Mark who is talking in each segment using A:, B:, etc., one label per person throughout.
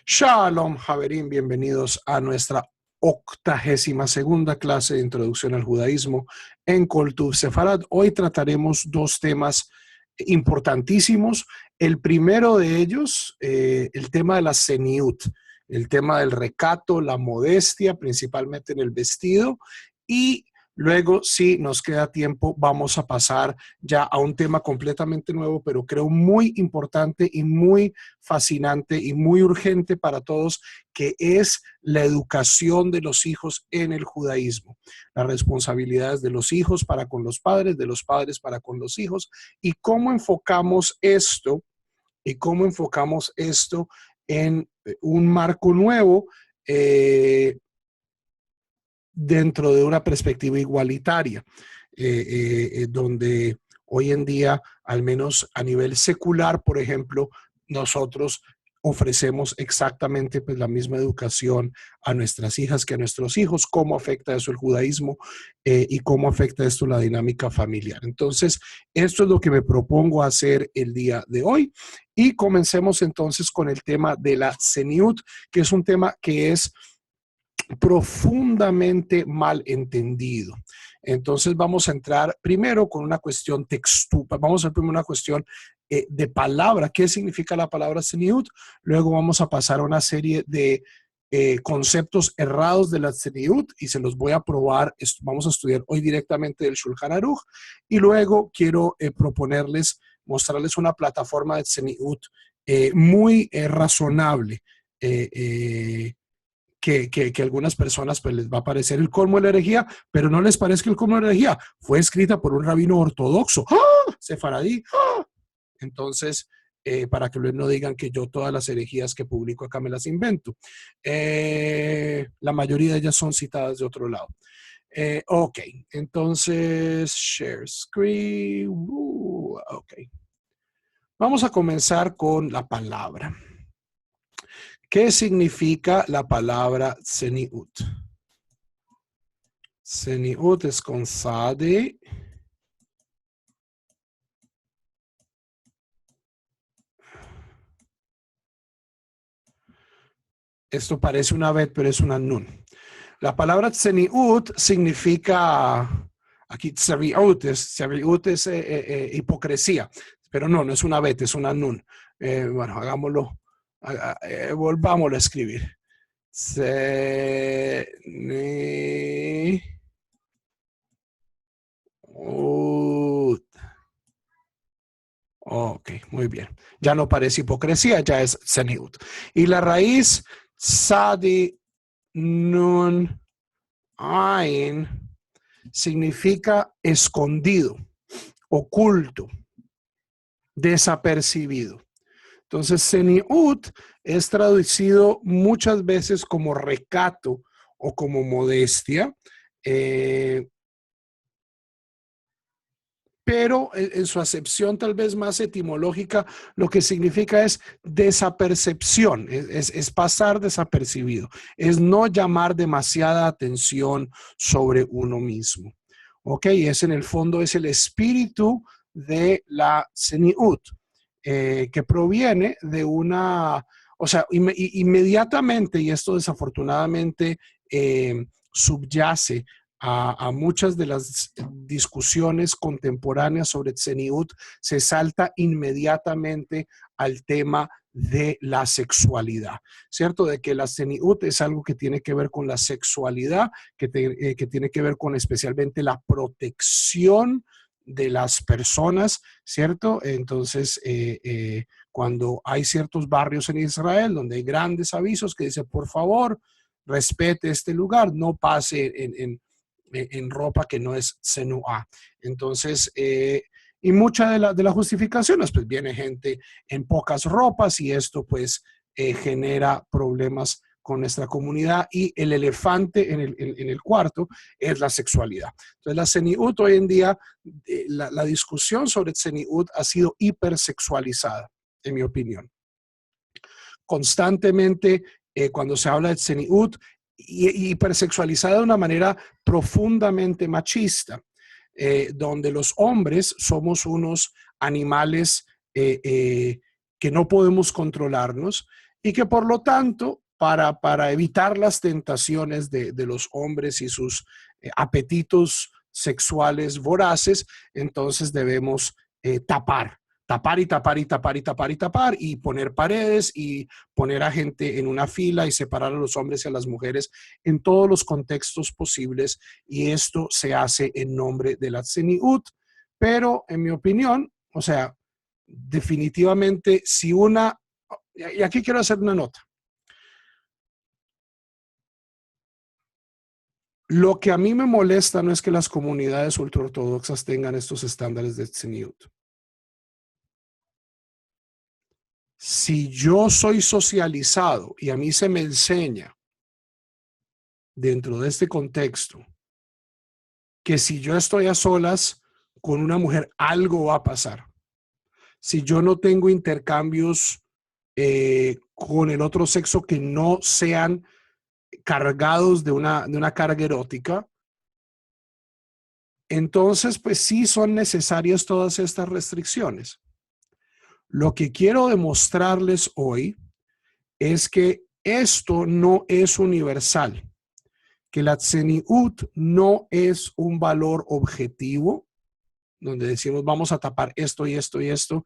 A: Shalom, Javerín, bienvenidos a nuestra 82ª clase de Introducción al Judaísmo en Kol Tuv Sefarad. Hoy trataremos dos temas importantísimos. El primero de ellos, el tema de la Seniut, el tema del recato, la modestia, principalmente en el vestido, y luego, si nos queda tiempo, vamos a pasar ya a un tema completamente nuevo, pero creo muy importante y muy fascinante y muy urgente para todos, que es la educación de los hijos en el judaísmo. Las responsabilidades de los hijos para con los padres, de los padres para con los hijos, y cómo enfocamos esto en un marco nuevo, dentro de una perspectiva igualitaria, donde hoy en día, al menos a nivel secular, por ejemplo, nosotros ofrecemos exactamente pues, la misma educación a nuestras hijas que a nuestros hijos. ¿Cómo afecta eso el judaísmo y cómo afecta esto la dinámica familiar? Entonces, esto es lo que me propongo hacer el día de hoy. Y comencemos entonces con el tema de la Seniut, que es un tema que es profundamente mal entendido. Entonces vamos a entrar primero con una cuestión textual. Vamos a ver primero una cuestión de palabra. ¿Qué significa la palabra Seniut? Luego vamos a pasar a una serie de conceptos errados de la Seniut y se los voy a probar. Vamos a estudiar hoy directamente del Shulchan Aruch y luego quiero mostrarles una plataforma de Seniut muy razonable, que algunas personas pues les va a parecer el colmo de la herejía, pero no les parezca el colmo de la herejía. Fue escrita por un rabino ortodoxo, sefaradí. Entonces, para que luego no digan que yo todas las herejías que publico acá me las invento. La mayoría de ellas son citadas de otro lado. Ok, entonces, share screen. Ok. Vamos a comenzar con la palabra. ¿Qué significa la palabra Seniut? Seniut es con Sade. Esto parece una bet, pero es una nun. La palabra Seniut significa, aquí Tsariut es hipocresía, pero no es una bet, es una nun. Bueno, hagámoslo, volvámoslo a escribir. Seniut. Ok, muy bien. Ya no parece hipocresía, ya es Seniut. Y la raíz Sadi Nun Ain significa escondido, oculto, desapercibido. Entonces, Seniut es traducido muchas veces como recato o como modestia, pero en su acepción tal vez más etimológica, lo que significa es desapercepción, es pasar desapercibido, es no llamar demasiada atención sobre uno mismo. Ok, en el fondo es el espíritu de la Seniut, que proviene de una, o sea, inmediatamente, y esto desafortunadamente subyace a muchas de las discusiones contemporáneas sobre Tzeniut, se salta inmediatamente al tema de la sexualidad, ¿cierto? De que la Tzeniut es algo que tiene que ver con la sexualidad, que tiene que ver con especialmente la protección de las personas, ¿cierto? Entonces, cuando hay ciertos barrios en Israel donde hay grandes avisos que dicen, por favor, respete este lugar, no pase en ropa que no es Tzenuá. Entonces, y muchas de las justificaciones, pues viene gente en pocas ropas y esto pues genera problemas con nuestra comunidad, y el elefante en el cuarto es la sexualidad. Entonces la Seniut hoy en día, la discusión sobre Seniut ha sido hipersexualizada, en mi opinión. Constantemente, cuando se habla de Seniut, hipersexualizada de una manera profundamente machista, donde los hombres somos unos animales que no podemos controlarnos y que por lo tanto, para evitar las tentaciones de los hombres y sus apetitos sexuales voraces, entonces debemos tapar y tapar y tapar y tapar y tapar y poner paredes y poner a gente en una fila y separar a los hombres y a las mujeres en todos los contextos posibles, y esto se hace en nombre de la Tzeniut. Pero en mi opinión, o sea, definitivamente si una, y aquí quiero hacer una nota, lo que a mí me molesta no es que las comunidades ultraortodoxas tengan estos estándares de Tzeniut. Si yo soy socializado y a mí se me enseña dentro de este contexto que si yo estoy a solas con una mujer, algo va a pasar. Si yo no tengo intercambios con el otro sexo que no sean cargados de una carga erótica, entonces pues sí son necesarias todas estas restricciones. Lo que quiero demostrarles hoy es que esto no es universal, que la tzeniut no es un valor objetivo, donde decimos vamos a tapar esto y esto y esto,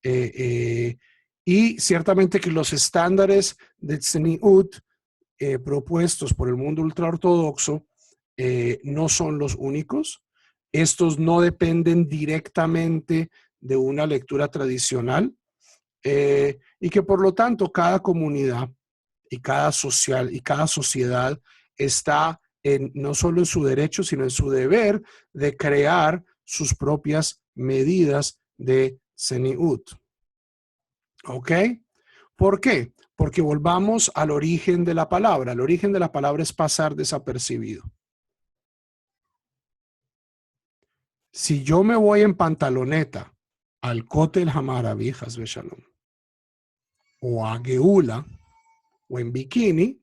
A: eh, eh, y ciertamente que los estándares de tzeniut propuestos por el mundo ultraortodoxo no son los únicos. Estos no dependen directamente de una lectura tradicional, y que por lo tanto cada comunidad y cada sociedad está no solo en su derecho, sino en su deber de crear sus propias medidas de Seniut. ¿Ok? ¿Por qué? Porque volvamos al origen de la palabra. El origen de la palabra es pasar desapercibido. Si yo me voy en pantaloneta al Kotel Hamaraví, Hasbe Shalom, o a Geula, o en bikini,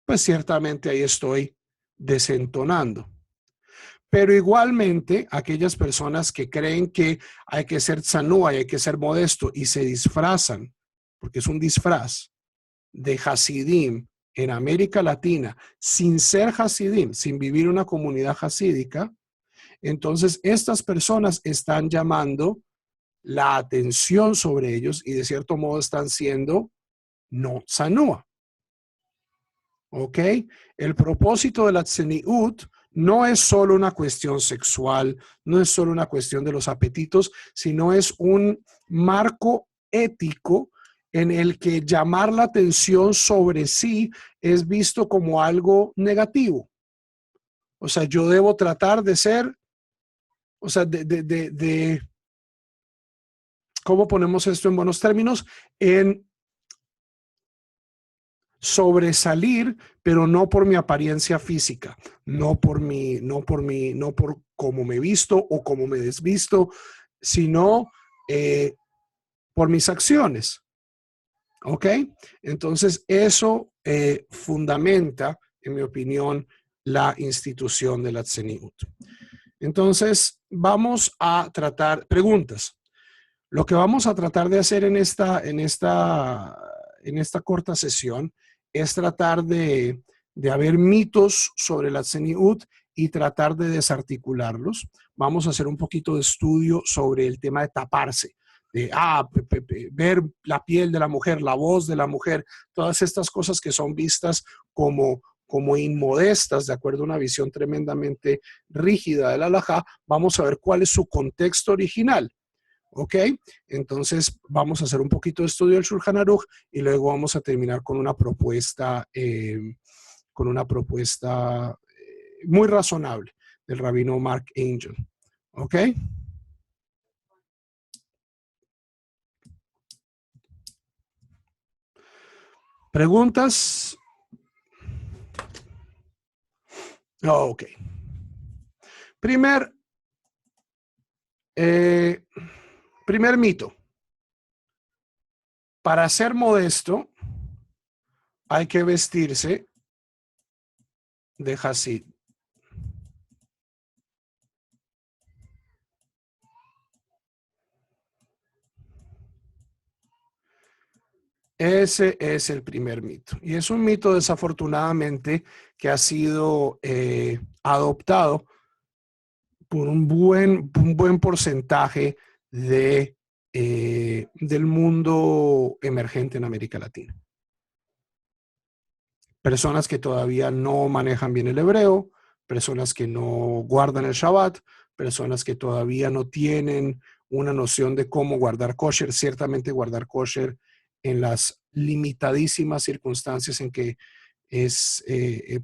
A: pues ciertamente ahí estoy desentonando. Pero igualmente, aquellas personas que creen que hay que ser tzanúa y hay que ser modesto y se disfrazan, porque es un disfraz, de Hasidim en América Latina, sin ser Hasidim, sin vivir una comunidad hasídica, entonces estas personas están llamando la atención sobre ellos y de cierto modo están siendo no tzanúa. ¿Ok? El propósito de la tzeniut no es solo una cuestión sexual, no es solo una cuestión de los apetitos, sino es un marco ético en el que llamar la atención sobre sí es visto como algo negativo. O sea, yo debo tratar de ser, o sea, ¿cómo ponemos esto en buenos términos? En sobresalir, pero no por mi apariencia física, no por cómo me visto o cómo me desvisto, sino por mis acciones. ¿Ok? Entonces, eso fundamenta, en mi opinión, la institución de la Tzeniut. Entonces, vamos a tratar preguntas. Lo que vamos a tratar de hacer en esta corta sesión es tratar de haber mitos sobre la Tzeniut y tratar de desarticularlos. Vamos a hacer un poquito de estudio sobre el tema de taparse, de ver la piel de la mujer, la voz de la mujer, todas estas cosas que son vistas como inmodestas, de acuerdo a una visión tremendamente rígida del halajá. Vamos a ver cuál es su contexto original. ¿Ok? Entonces vamos a hacer un poquito de estudio del Shulchan Aruch y luego vamos a terminar con una propuesta muy razonable del rabino Mark Angel. ¿Ok? ¿Preguntas? Oh, ok. Primer, eh, primer mito. Para ser modesto hay que vestirse de Hasid. Ese es el primer mito. Y es un mito, desafortunadamente, que ha sido adoptado por un buen porcentaje del mundo emergente en América Latina. Personas que todavía no manejan bien el hebreo, personas que no guardan el Shabbat, personas que todavía no tienen una noción de cómo guardar kosher, ciertamente guardar kosher en las limitadísimas circunstancias en que es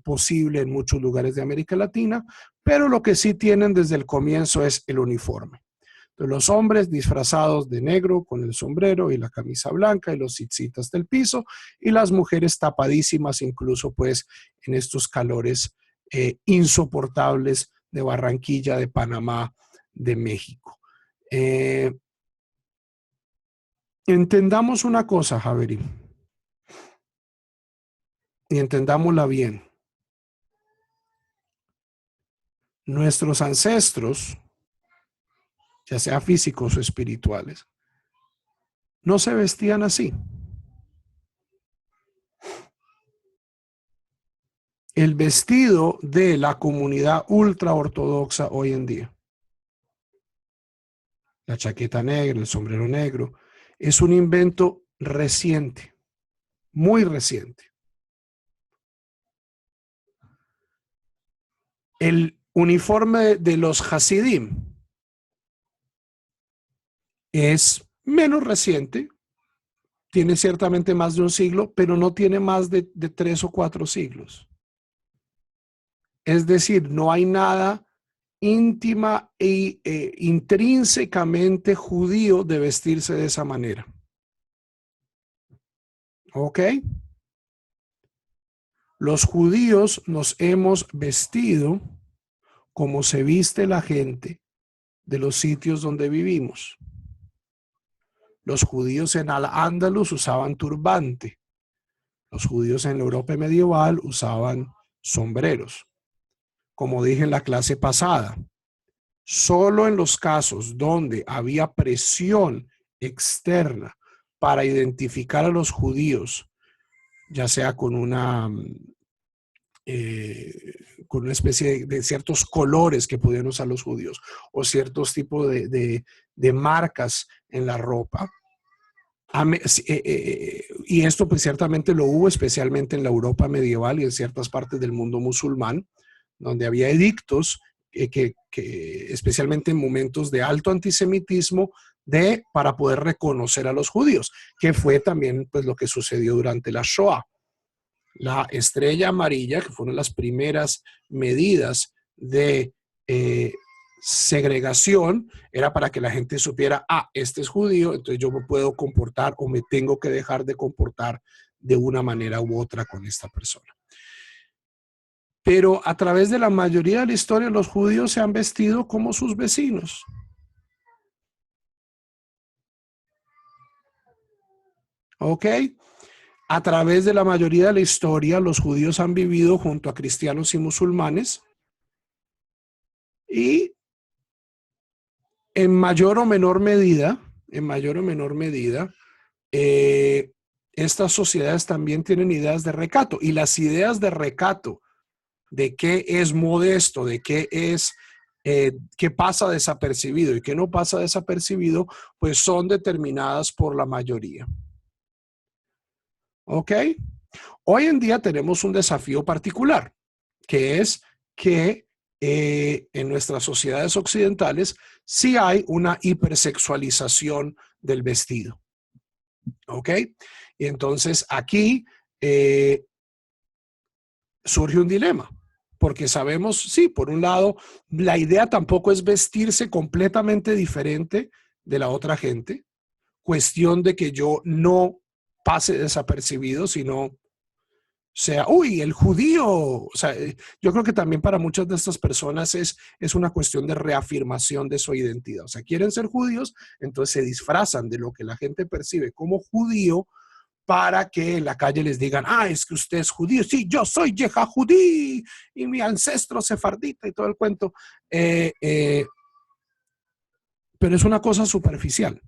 A: posible en muchos lugares de América Latina, pero lo que sí tienen desde el comienzo es el uniforme. Entonces, los hombres disfrazados de negro con el sombrero y la camisa blanca y los tzitzítas del piso, y las mujeres tapadísimas incluso pues en estos calores insoportables de Barranquilla, de Panamá, de México. Entendamos una cosa, Javerín, y entendámosla bien. Nuestros ancestros, ya sea físicos o espirituales, no se vestían así. El vestido de la comunidad ultra ortodoxa hoy en día, la chaqueta negra, el sombrero negro, es un invento reciente, muy reciente. El uniforme de los Hasidim es menos reciente, tiene ciertamente más de un siglo, pero no tiene más de 3 o 4 siglos. Es decir, no hay nada íntima e intrínsecamente judío de vestirse de esa manera. ¿Ok? Los judíos nos hemos vestido como se viste la gente de los sitios donde vivimos. Los judíos en Al-Ándalus usaban turbante. Los judíos en la Europa medieval usaban sombreros. Como dije en la clase pasada, solo en los casos donde había presión externa para identificar a los judíos, ya sea con una especie de ciertos colores que podían usar los judíos o ciertos tipos de marcas en la ropa. Y esto pues ciertamente lo hubo especialmente en la Europa medieval y en ciertas partes del mundo musulmán, donde había edictos que especialmente en momentos de alto antisemitismo para poder reconocer a los judíos, que fue también pues lo que sucedió durante la Shoah. La estrella amarilla, que fueron las primeras medidas de segregación, era para que la gente supiera, este es judío, entonces yo me puedo comportar o me tengo que dejar de comportar de una manera u otra con esta persona. Pero a través de la mayoría de la historia, los judíos se han vestido como sus vecinos. ¿Ok? A través de la mayoría de la historia, los judíos han vivido junto a cristianos y musulmanes y en mayor o menor medida, estas sociedades también tienen ideas de recato, y las ideas de recato, de qué es modesto, de qué es, qué pasa desapercibido y qué no pasa desapercibido, pues son determinadas por la mayoría. ¿Ok? Hoy en día tenemos un desafío particular, que es que en nuestras sociedades occidentales sí hay una hipersexualización del vestido. ¿Ok? Y entonces aquí surge un dilema, porque sabemos, sí, por un lado, la idea tampoco es vestirse completamente diferente de la otra gente, cuestión de que yo no pase desapercibido, sino sea, uy, el judío. O sea, yo creo que también para muchas de estas personas es una cuestión de reafirmación de su identidad. O sea, quieren ser judíos, entonces se disfrazan de lo que la gente percibe como judío para que en la calle les digan, es que usted es judío. Sí, yo soy Yehudí y mi ancestro sefardita y todo el cuento. Pero es una cosa superficial.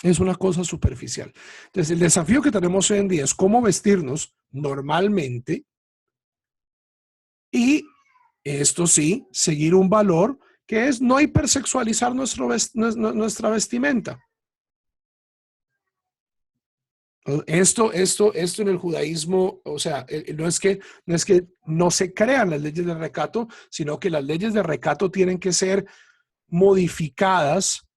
A: Es una cosa superficial. Entonces, el desafío que tenemos hoy en día es cómo vestirnos normalmente y, esto sí, seguir un valor que es no hipersexualizar nuestra vestimenta. Esto en el judaísmo, o sea, no es que no se crean las leyes de recato, sino que las leyes de recato tienen que ser modificadas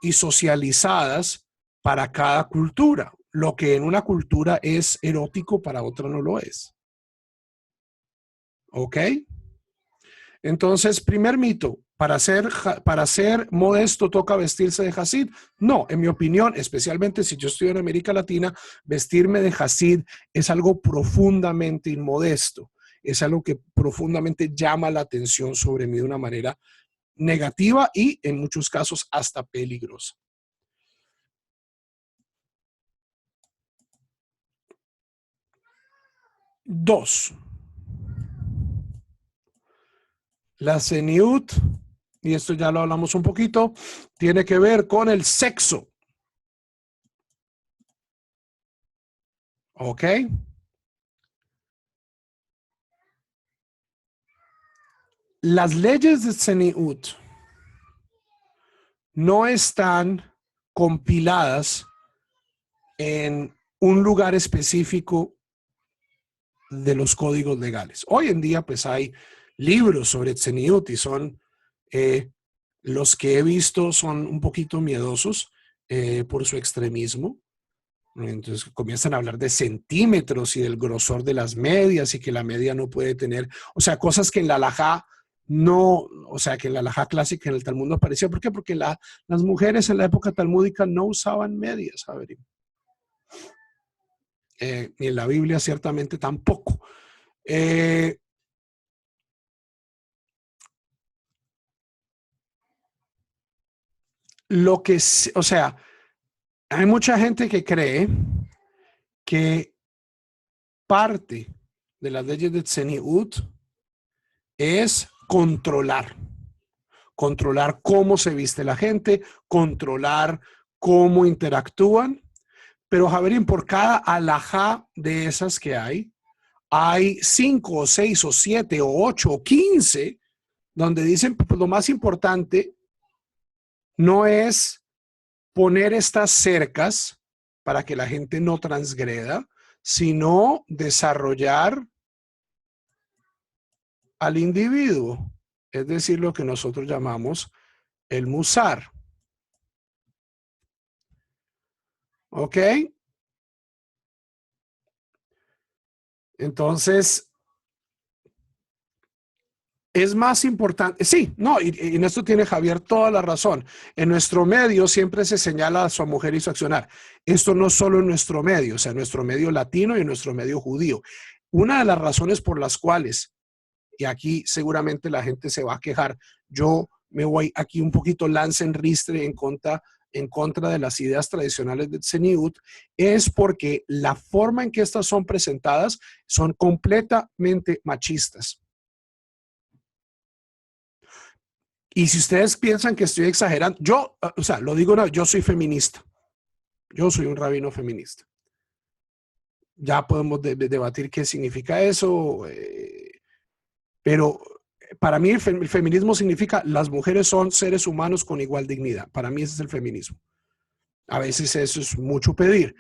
A: y socializadas para cada cultura. Lo que en una cultura es erótico, para otra no lo es. ¿Ok? Entonces, primer mito, para ser modesto toca vestirse de Hasid. No, en mi opinión, especialmente si yo estoy en América Latina, vestirme de Hasid es algo profundamente inmodesto. Es algo que profundamente llama la atención sobre mí de una manera negativa y en muchos casos hasta peligrosa. 2. La Zeniut, y esto ya lo hablamos un poquito, tiene que ver con el sexo. ¿Ok? Las leyes de Zeniut no están compiladas en un lugar específico de los códigos legales. Hoy en día, pues hay libros sobre Tzeniut y son los que he visto son un poquito miedosos por su extremismo. Entonces comienzan a hablar de centímetros y del grosor de las medias y que la media no puede tener, o sea, cosas que en la halajá no, o sea, que en la halajá clásica en el Talmud no aparecía. ¿Por qué? Porque las mujeres en la época talmúdica no usaban medias, a ver, ni en la Biblia ciertamente tampoco. Lo que, o sea, hay mucha gente que cree que parte de las leyes de Tzeniut es controlar cómo se viste la gente, controlar cómo interactúan. Pero, Javerín, por cada alajá de esas que hay 5 o 6 o 7 o 8 o 15 donde dicen, pues, lo más importante no es poner estas cercas para que la gente no transgreda, sino desarrollar al individuo, es decir, lo que nosotros llamamos el musar. ¿Ok? Entonces, es más importante, sí, no, y en esto tiene Javier toda la razón. En nuestro medio siempre se señala a su mujer y su accionar. Esto no solo en nuestro medio, o sea, en nuestro medio latino y en nuestro medio judío. Una de las razones por las cuales, y aquí seguramente la gente se va a quejar, yo me voy aquí un poquito lance en ristre en contra de las ideas tradicionales de Tzeniut, es porque la forma en que estas son presentadas son completamente machistas. Y si ustedes piensan que estoy exagerando, yo, o sea, lo digo, no, yo soy feminista. Yo soy un rabino feminista. Ya podemos debatir qué significa eso, pero para mí el feminismo significa las mujeres son seres humanos con igual dignidad. Para mí ese es el feminismo. A veces eso es mucho pedir.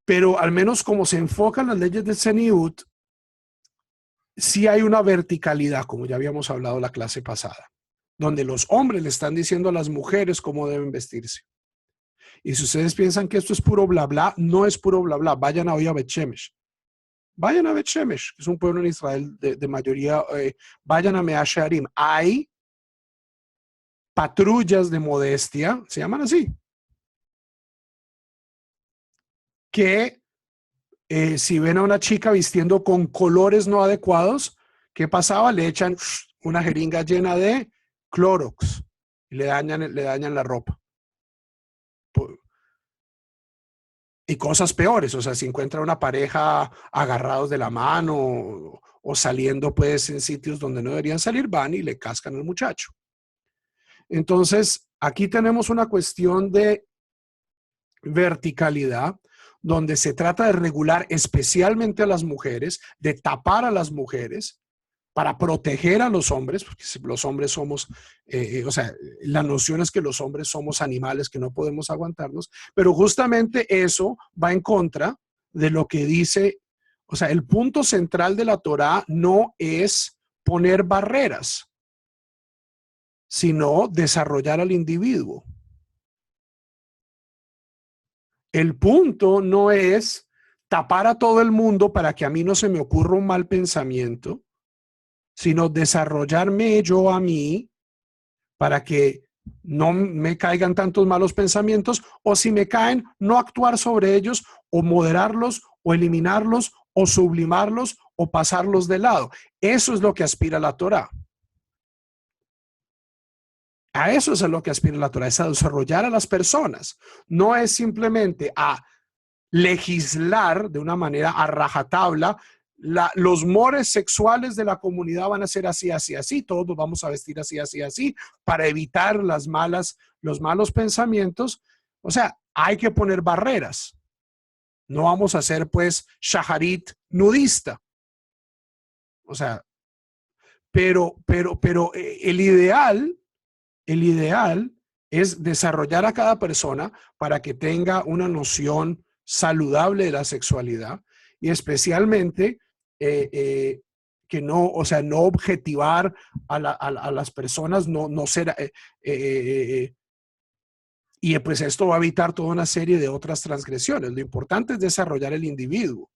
A: Pero al menos como se enfocan las leyes de Tzeniut, sí hay una verticalidad, como ya habíamos hablado la clase pasada, donde los hombres le están diciendo a las mujeres cómo deben vestirse. Y si ustedes piensan que esto es puro bla bla, no es puro bla bla. Vayan hoy a Bet Shemesh. Vayan a Bet Shemesh, que es un pueblo en Israel de mayoría. Vayan a Mea Shearim. Hay patrullas de modestia, se llaman así, que si ven a una chica vistiendo con colores no adecuados, ¿qué pasaba? Le echan una jeringa llena de Clorox y le dañan la ropa. Y cosas peores, o sea, si encuentra una pareja agarrados de la mano o saliendo pues en sitios donde no deberían salir, van y le cascan al muchacho. Entonces, Aquí tenemos una cuestión de verticalidad, donde se trata de regular especialmente a las mujeres, de tapar a las mujeres para proteger a los hombres, porque los hombres somos, o sea, la noción es que los hombres somos animales que no podemos aguantarnos, pero justamente eso va en contra de lo que dice, o sea, el punto central de la Torá no es poner barreras, sino desarrollar al individuo. El punto no es tapar a todo el mundo para que a mí no se me ocurra un mal pensamiento, sino desarrollarme yo a mí para que no me caigan tantos malos pensamientos, o si me caen, no actuar sobre ellos o moderarlos o eliminarlos o sublimarlos o pasarlos de lado. Eso es lo que aspira la Torá. A eso es a lo que aspira la Torá, es a desarrollar a las personas. No es simplemente a legislar de una manera a rajatabla. Los mores sexuales de la comunidad van a ser así, así, así, todos nos vamos a vestir así, así, así, para evitar los malos pensamientos. O sea, hay que poner barreras. No vamos a ser pues shaharit nudista. O sea, pero el ideal es desarrollar a cada persona para que tenga una noción saludable de la sexualidad y especialmente que no, o sea, no objetivar a las personas, no ser, y pues esto va a evitar toda una serie de otras transgresiones. Lo importante es desarrollar el individuo.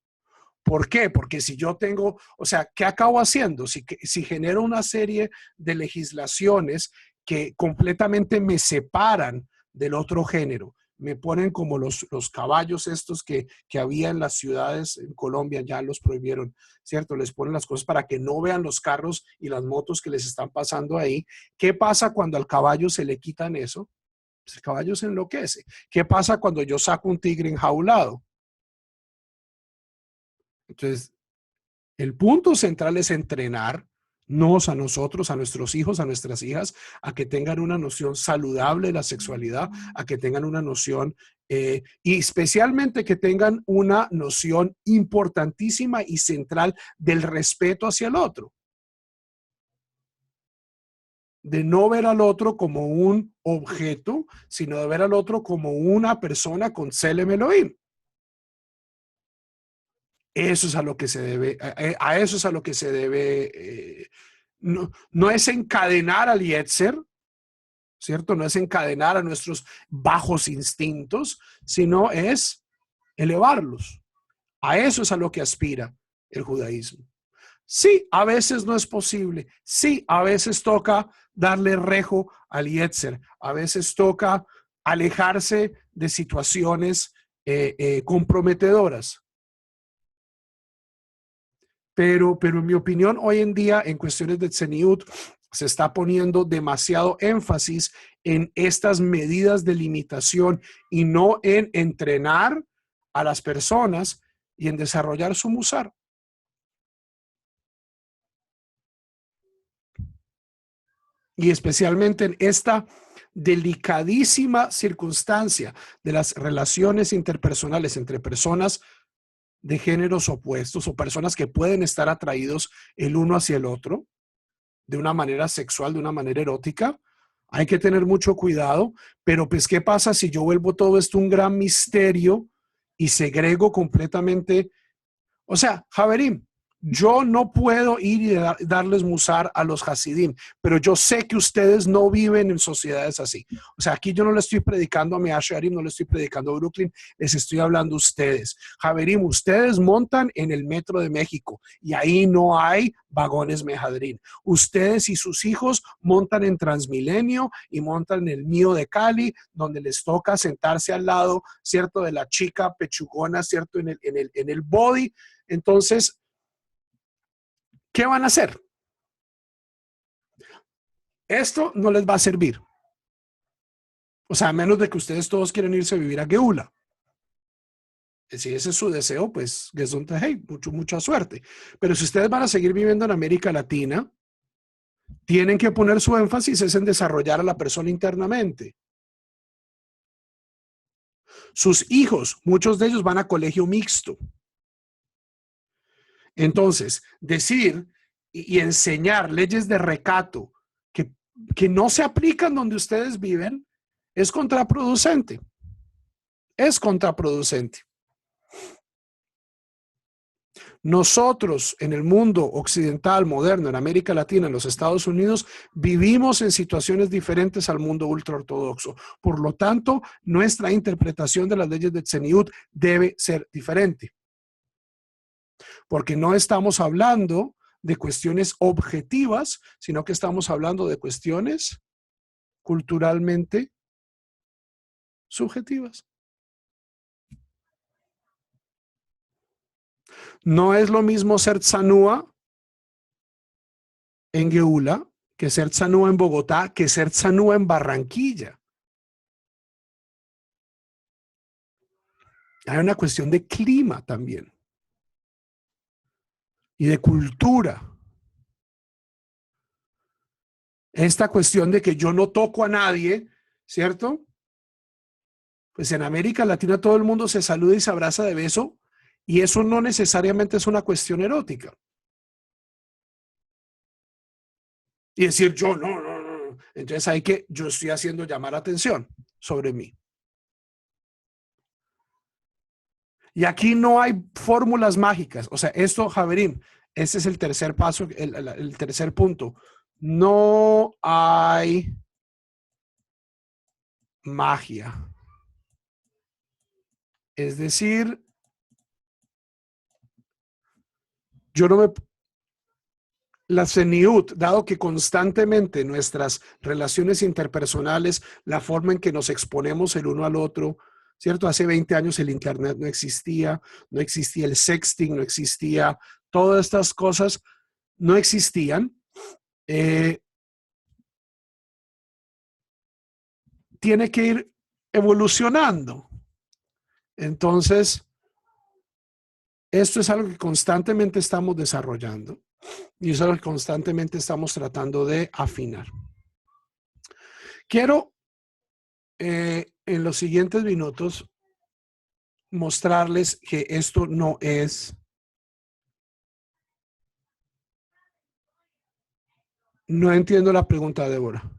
A: ¿Por qué? Porque si yo tengo, o sea, ¿qué acabo haciendo? Si genero una serie de legislaciones que completamente me separan del otro género, me ponen como los caballos estos que había en las ciudades en Colombia, ya los prohibieron, ¿cierto? Les ponen las cosas para que no vean los carros y las motos que les están pasando ahí. ¿Qué pasa cuando al caballo se le quitan eso? Pues el caballo se enloquece. ¿Qué pasa cuando yo saco un tigre enjaulado? Entonces, el punto central es entrenarnos a nosotros, a nuestros hijos, a nuestras hijas, a que tengan una noción saludable de la sexualidad, a que tengan una noción y especialmente que tengan una noción importantísima y central del respeto hacia el otro, de no ver al otro como un objeto, sino de ver al otro como una persona con Tselem Elohim. Eso es a lo que se debe, a eso es a lo que se debe, no es encadenar al Yetzer, ¿cierto? No es encadenar a nuestros bajos instintos, sino es elevarlos. A eso es a lo que aspira el judaísmo. Sí, a veces no es posible. Sí, a veces toca darle rejo al Yetzer. A veces toca alejarse de situaciones comprometedoras. Pero en mi opinión, hoy en día, en cuestiones de Tzeniut, se está poniendo demasiado énfasis en estas medidas de limitación y no en entrenar a las personas y en desarrollar su musar. Y especialmente en esta delicadísima circunstancia de las relaciones interpersonales entre personas de géneros opuestos o personas que pueden estar atraídos el uno hacia el otro de una manera sexual, de una manera erótica. Hay que tener mucho cuidado, pero pues ¿qué pasa si yo vuelvo todo esto un gran misterio y segrego completamente? O sea, Javerim, yo no puedo ir y darles musar a los Hasidim, pero yo sé que ustedes no viven en sociedades así. O sea, aquí yo no le estoy predicando a mi Asharim, no le estoy predicando a Brooklyn, les estoy hablando a ustedes. Javerim, ustedes montan en el metro de México y ahí no hay vagones Mejadrín. Ustedes y sus hijos montan en Transmilenio y montan en el mío de Cali, donde les toca sentarse al lado, ¿cierto? De la chica pechugona, ¿cierto? En el body. Entonces, ¿qué van a hacer? Esto no les va a servir. O sea, a menos de que ustedes todos quieran irse a vivir a Geula. Si ese es su deseo, pues, hey, mucha suerte. Pero si ustedes van a seguir viviendo en América Latina, tienen que poner su énfasis es en desarrollar a la persona internamente. Sus hijos, muchos de ellos van a colegio mixto. Entonces, decir y enseñar leyes de recato que no se aplican donde ustedes viven es contraproducente. Es contraproducente. Nosotros en el mundo occidental, moderno, en América Latina, en los Estados Unidos, vivimos en situaciones diferentes al mundo ultraortodoxo. Por lo tanto, nuestra interpretación de las leyes de Tzeniut debe ser diferente. Porque no estamos hablando de cuestiones objetivas, sino que estamos hablando de cuestiones culturalmente subjetivas. No es lo mismo ser tzanúa en Geula que ser tzanúa en Bogotá, que ser tzanúa en Barranquilla. Hay una cuestión de clima también y de cultura. Esta cuestión de que yo no toco a nadie, ¿cierto? Pues en América Latina todo el mundo se saluda y se abraza de beso y eso no necesariamente es una cuestión erótica. Y decir yo no. Entonces hay que, yo estoy haciendo llamar atención sobre mí. Y aquí no hay fórmulas mágicas. O sea, esto, Javerim, ese es el tercer paso, el tercer punto. No hay magia. Es decir, yo no me... La Tzeniut, dado que constantemente nuestras relaciones interpersonales, la forma en que nos exponemos el uno al otro, ¿cierto? Hace 20 años el internet no existía el sexting, no existía, todas estas cosas no existían. Tiene que ir evolucionando. Entonces, esto es algo que constantemente estamos desarrollando y es algo que constantemente estamos tratando de afinar. Quiero en los siguientes minutos mostrarles que esto no es no entiendo la pregunta, Débora.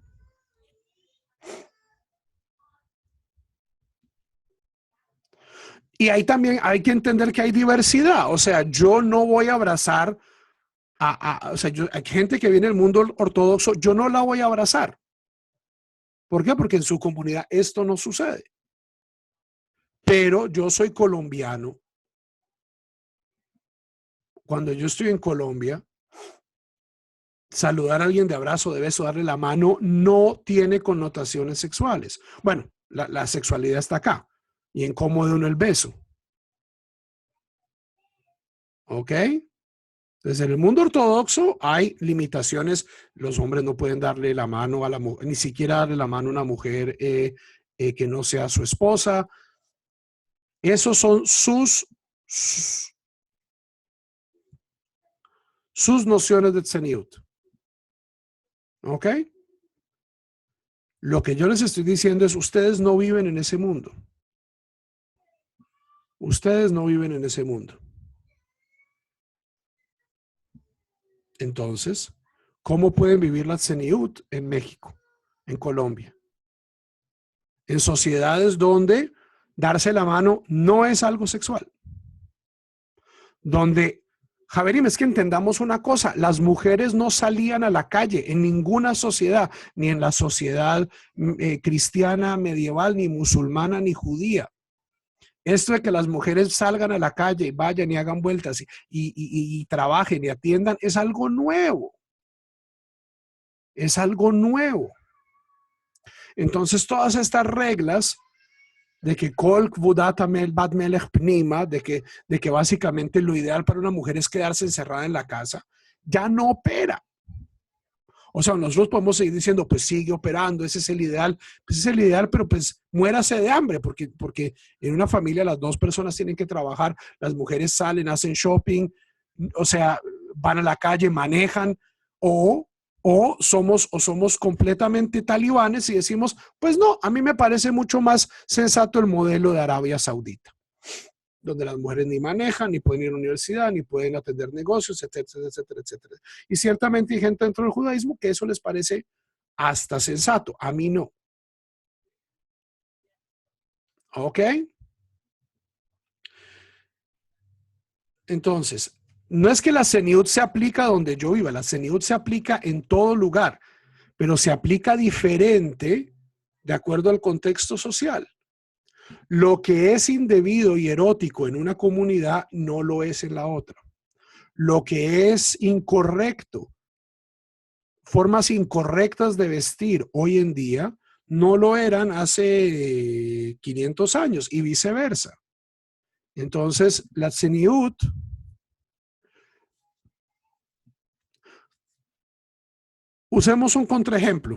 A: Y ahí también hay que entender que hay diversidad. O sea, yo no voy a abrazar o sea, hay gente que viene del mundo ortodoxo, yo no la voy a abrazar. ¿Por qué? Porque en su comunidad esto no sucede. Pero yo soy colombiano. Cuando yo estoy en Colombia, saludar a alguien de abrazo, de beso, darle la mano, no tiene connotaciones sexuales. Bueno, la sexualidad está acá y en cómo de uno el beso. ¿Ok? Entonces, en el mundo ortodoxo hay limitaciones. Los hombres no pueden darle la mano a la mujer, ni siquiera darle la mano a una mujer que no sea su esposa. Esos son sus nociones de Tzeniut. ¿Ok? Lo que yo les estoy diciendo es, ustedes no viven en ese mundo. Ustedes no viven en ese mundo. Entonces, ¿cómo pueden vivir la Tzeniut en México, en Colombia? En sociedades donde darse la mano no es algo sexual. Donde, Javerim, es que entendamos una cosa, las mujeres no salían a la calle en ninguna sociedad, ni en la sociedad cristiana, medieval, ni musulmana, ni judía. Esto de que las mujeres salgan a la calle, vayan y hagan vueltas y trabajen y atiendan, es algo nuevo. Es algo nuevo. Entonces, todas estas reglas de que Kol Kvudat Bat Melech Pnima, de que básicamente lo ideal para una mujer es quedarse encerrada en la casa, ya no opera. O sea, nosotros podemos seguir diciendo, pues sigue operando, ese es el ideal, pues es el ideal, pero pues muérase de hambre, porque en una familia las dos personas tienen que trabajar, las mujeres salen, hacen shopping, o sea, van a la calle, manejan, o o somos completamente talibanes y decimos, pues no, a mí me parece mucho más sensato el modelo de Arabia Saudita, donde las mujeres ni manejan, ni pueden ir a la universidad, ni pueden atender negocios, etcétera, etcétera, etcétera. Y ciertamente hay gente dentro del judaísmo que eso les parece hasta sensato. A mí no. ¿Ok? Entonces, no es que la Seniut se aplica donde yo viva, la Seniut se aplica en todo lugar, pero se aplica diferente de acuerdo al contexto social. Lo que es indebido y erótico en una comunidad no lo es en la otra. Lo que es incorrecto, formas incorrectas de vestir hoy en día, no lo eran hace 500 años y viceversa. Entonces, la Tzeniut, usemos un contraejemplo.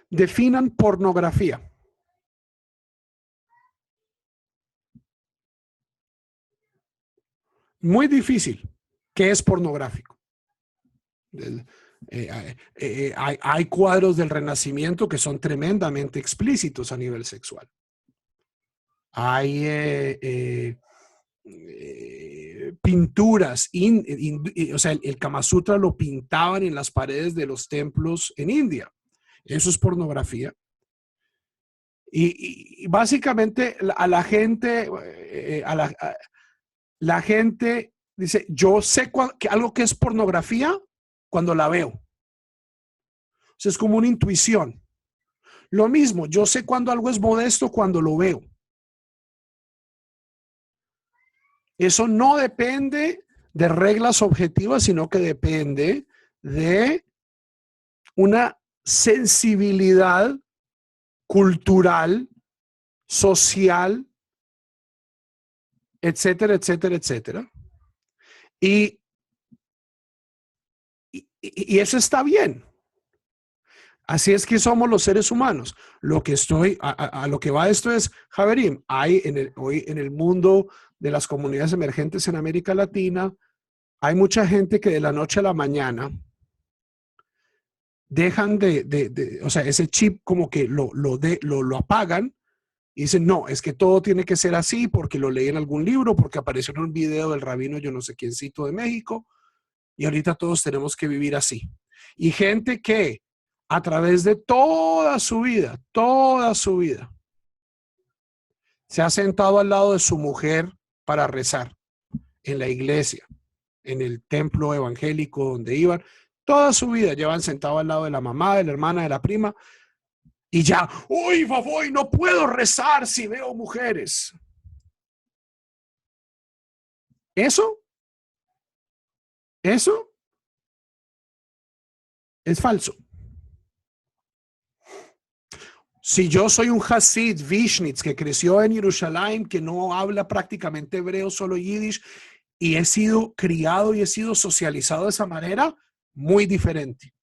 A: Definan pornografía. Muy difícil. ¿Qué es pornográfico? Hay cuadros del Renacimiento que son tremendamente explícitos a nivel sexual. Hay pinturas, o sea, el Kama Sutra lo pintaban en las paredes de los templos en India. Eso es pornografía. Y básicamente a la gente, la gente dice, yo sé que algo que es pornografía cuando la veo. O sea, es como una intuición. Lo mismo, yo sé cuando algo es modesto cuando lo veo. Eso no depende de reglas objetivas, sino que depende de una sensibilidad cultural, social, etcétera, etcétera, etcétera. Y, y eso está bien. Así es que somos los seres humanos. Lo que a lo que va esto es, Javerim, hay hoy en el mundo de las comunidades emergentes en América Latina, hay mucha gente que de la noche a la mañana dejan o sea, ese chip como que lo apagan y dicen, no, es que todo tiene que ser así porque lo leí en algún libro, porque apareció en un video del rabino yo no sé quiéncito de México, y ahorita todos tenemos que vivir así. Y gente que a través de toda su vida, se ha sentado al lado de su mujer para rezar en la iglesia, en el templo evangélico donde iban, toda su vida llevan sentado al lado de la mamá, de la hermana, de la prima, y ya, uy, voy, no puedo rezar si veo mujeres. Eso es falso. Si yo soy un Hasid Vishnitz que creció en Jerusalén, que no habla prácticamente hebreo, solo yiddish, y he sido criado y he sido socializado de esa manera, muy diferente.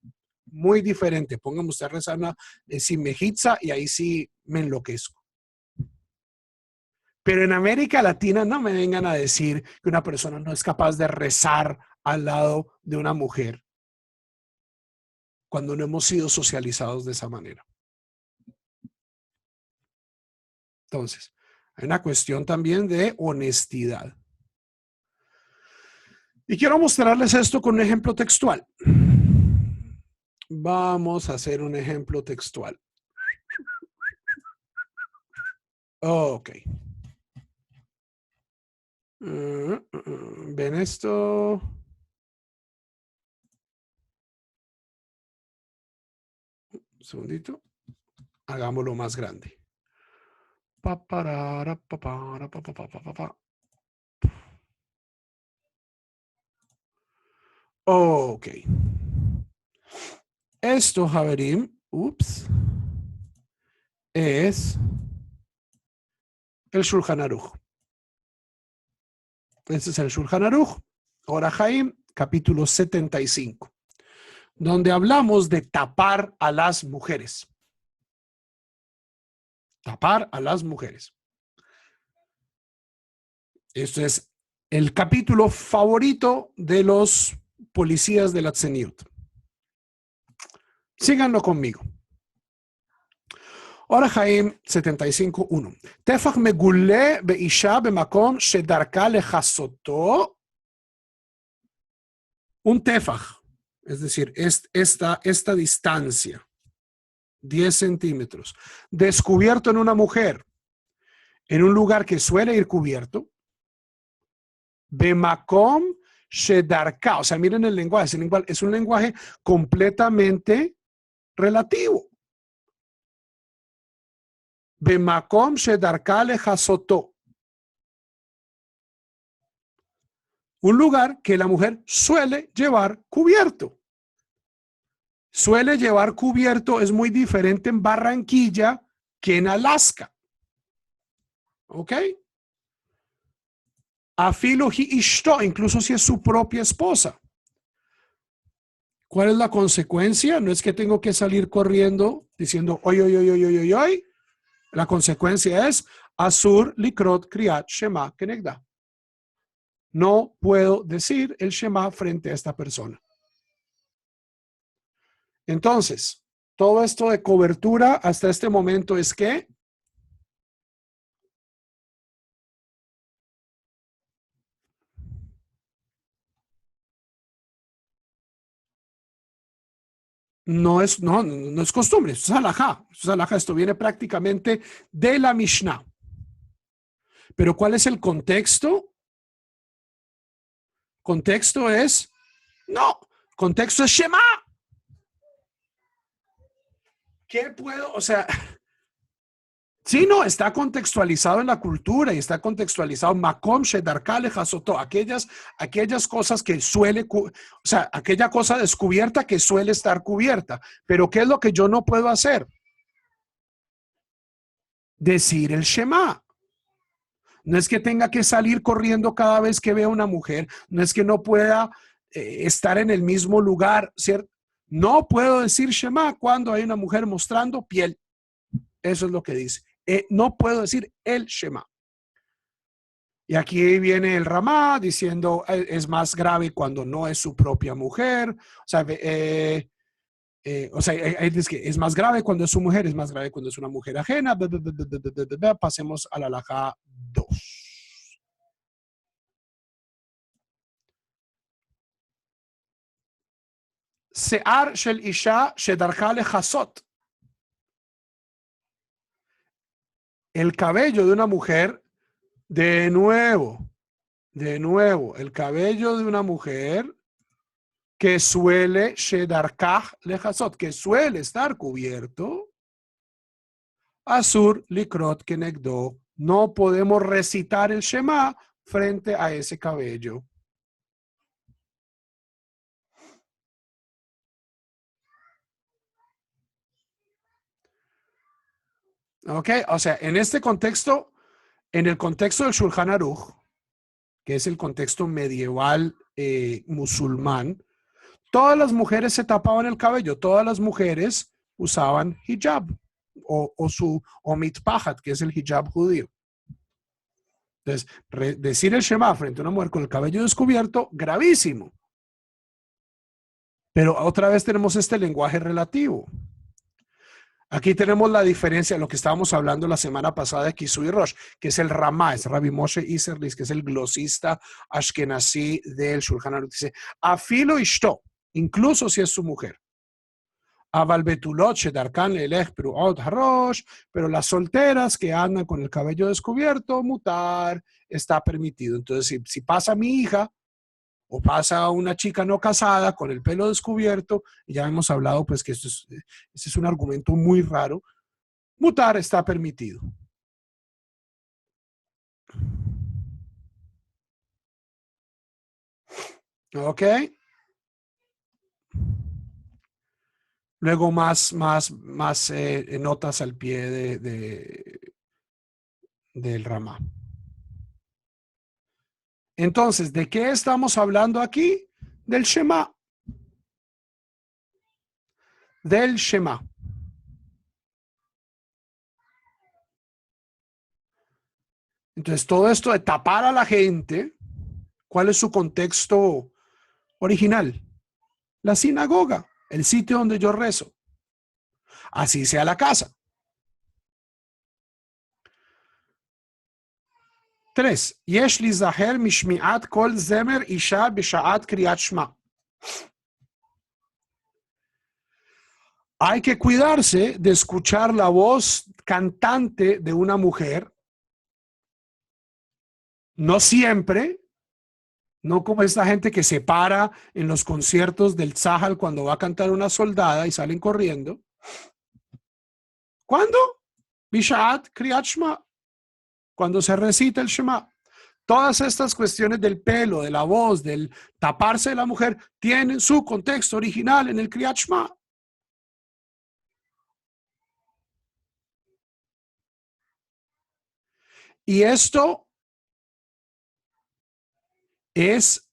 A: Muy diferente. Póngame usted a rezar sin mejitza y ahí sí me enloquezco. Pero en América Latina no me vengan a decir que una persona no es capaz de rezar al lado de una mujer cuando no hemos sido socializados de esa manera. Entonces, hay una cuestión también de honestidad. Y quiero mostrarles esto con un ejemplo textual. Vamos a hacer un ejemplo textual. Ok. ¿Ven esto? Un segundito. Hagámoslo más grande. Ok. Esto, Javerim, es el Shulchan Aruch. Este es el Shulchan Aruch, Ora Haim, capítulo 75, donde hablamos de tapar a las mujeres. Tapar a las mujeres. Esto es el capítulo favorito de los policías de la Tzeniut. Síganlo conmigo. Ora Chaim 75:1. Tefach megule beisha bemakom shedarka lechasoto. Un tefach, es decir, esta distancia, 10 centímetros, descubierto en una mujer, en un lugar que suele ir cubierto, bemakom shedarka, o sea, miren el lenguaje, es un lenguaje completamente relativo. Bemakom shedarka lechasoto. Un lugar que la mujer suele llevar cubierto. Suele llevar cubierto es muy diferente en Barranquilla que en Alaska. ¿Ok? Afilo hi ishto, incluso si es su propia esposa. ¿Cuál es la consecuencia? No es que tengo que salir corriendo diciendo oy, oy, oy, oy, oy, oy, oy. La consecuencia es Asur likrot kriat shema kenegda. No puedo decir el Shema frente a esta persona. Entonces, todo esto de cobertura hasta este momento es que no es costumbre, esto es halajá, esto viene prácticamente de la Mishnah. Pero ¿cuál es el contexto? Contexto es, contexto es Shema. ¿Qué puedo? O sea, sí, no, está contextualizado en la cultura y está contextualizado Makom Shedarkale Hasoto, aquellas cosas que suele, o sea, aquella cosa descubierta que suele estar cubierta. Pero ¿qué es lo que yo no puedo hacer? Decir el Shema. No es que tenga que salir corriendo cada vez que vea una mujer, no es que no pueda estar en el mismo lugar, ¿cierto? No puedo decir Shema cuando hay una mujer mostrando piel. Eso es lo que dice. No puedo decir el Shema. Y aquí viene el Ramá diciendo es más grave cuando no es su propia mujer. O sea, dice que es más grave cuando es su mujer, es más grave cuando es una mujer ajena. Pasemos a la halajá 2. Se'ar shel isha shedarka lechasot. El cabello de una mujer, de nuevo, el cabello de una mujer que suele shedarkah lechasot, que suele estar cubierto, asur likrot kenegdo, no podemos recitar el Shema frente a ese cabello. ¿Ok? O sea, en este contexto, en el contexto del Shulchan Aruch, que es el contexto medieval musulmán, todas las mujeres se tapaban el cabello, todas las mujeres usaban hijab o mitpahat, que es el hijab judío. Entonces, decir el Shema frente a una mujer con el cabello descubierto, gravísimo. Pero otra vez tenemos este lenguaje relativo. Aquí tenemos la diferencia de lo que estábamos hablando la semana pasada de Kisui Rosh, que es el Ramá, es Rabbi Moshe Isserlis, que es el glosista ashkenazí del Shulchan Aruch. Dice, afilo ishto, incluso si es su mujer. Aval betulot shedarkan leelech peruot harosh, pero las solteras que andan con el cabello descubierto, mutar, está permitido. Entonces, si pasa mi hija, o pasa una chica no casada con el pelo descubierto, y ya hemos hablado pues que este es un argumento muy raro, mutar está permitido. ¿Ok? Luego más notas al pie del Ramá. Entonces, ¿de qué estamos hablando aquí? Del Shema. Del Shema. Entonces, todo esto de tapar a la gente, ¿cuál es su contexto original, la sinagoga, el sitio donde yo rezo. Así sea la casa. 3. Yesh lizaher mishmi'at kol zemer isha b'sha'at kriyat shma. Hay que cuidarse de escuchar la voz cantante de una mujer. No siempre, no como esta gente que se para en los conciertos del Tzahal cuando va a cantar una soldada y salen corriendo. ¿Cuándo? Bishat Kriyat Shema. Cuando se recita el Shema. Todas estas cuestiones del pelo, de la voz, del taparse de la mujer, tienen su contexto original en el Kriyat Shema. Y esto es,